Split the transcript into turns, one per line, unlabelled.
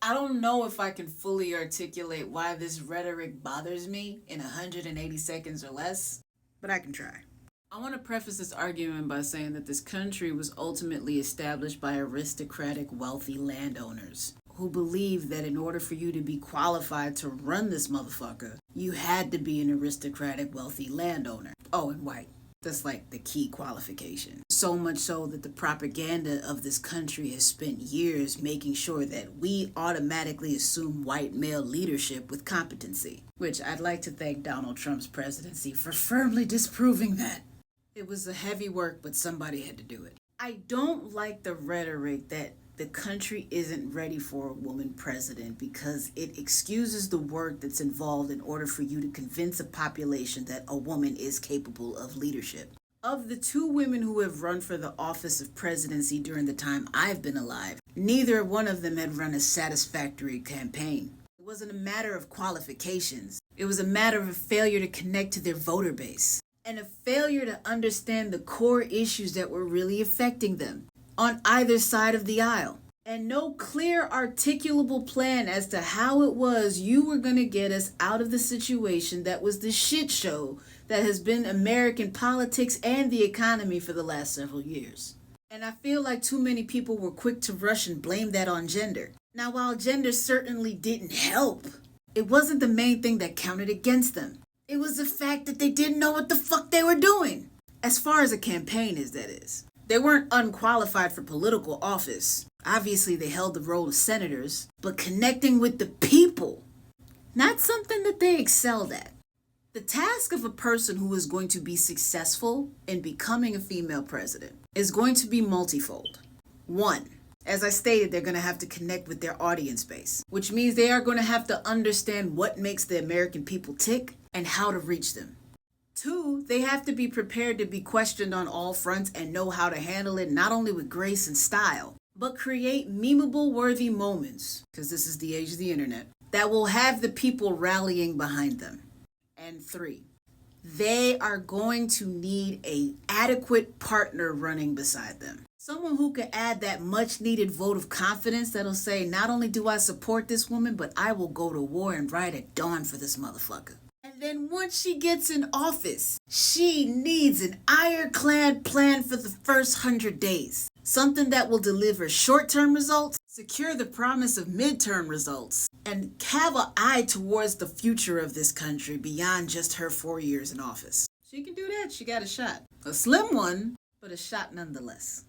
I don't know if I can fully articulate why this rhetoric bothers me in 180 seconds or less, but I can try. I want to preface this argument by saying that this country was ultimately established by aristocratic, wealthy landowners who believed that in order for you to be qualified to run this motherfucker, you had to be an aristocratic, wealthy landowner. Oh, and white. That's like the key qualification. So much so that the propaganda of this country has spent years making sure that we automatically assume white male leadership with competency. Which I'd like to thank Donald Trump's presidency for firmly disproving that. It was a heavy work, but somebody had to do it. I don't like the rhetoric that the country isn't ready for a woman president because it excuses the work that's involved in order for you to convince a population that a woman is capable of leadership. Of the two women who have run for the office of presidency during the time I've been alive, neither one of them had run a satisfactory campaign. It wasn't a matter of qualifications. It was a matter of a failure to connect to their voter base and a failure to understand the core issues that were really affecting them on either side of the aisle, and no clear articulable plan as to how it was you were going to get us out of the situation that was the shit show that has been American politics and the economy for the last several years. And I feel like too many people were quick to rush and blame that on gender. Now, while gender certainly didn't help, it wasn't the main thing that counted against them. It was the fact that they didn't know what the fuck they were doing. As far as a campaign is, that is. They weren't unqualified for political office. Obviously, they held the role of senators, but connecting with the people, not something that they excelled at. The task of a person who is going to be successful in becoming a female president is going to be multifold. One, as I stated, they're going to have to connect with their audience base, which means they are going to have to understand what makes the American people tick and how to reach them. Two, they have to be prepared to be questioned on all fronts and know how to handle it not only with grace and style, but create memeable worthy moments, because this is the age of the internet, that will have the people rallying behind them. And three, they are going to need an adequate partner running beside them. Someone who can add that much needed vote of confidence that'll say, not only do I support this woman, but I will go to war and ride at dawn for this motherfucker. Then once she gets in office, she needs an ironclad plan for the first 100 days. Something that will deliver short-term results, secure the promise of midterm results, and have an eye towards the future of this country beyond just her 4 years in office. She can do that. She got a shot. A slim one, but a shot nonetheless.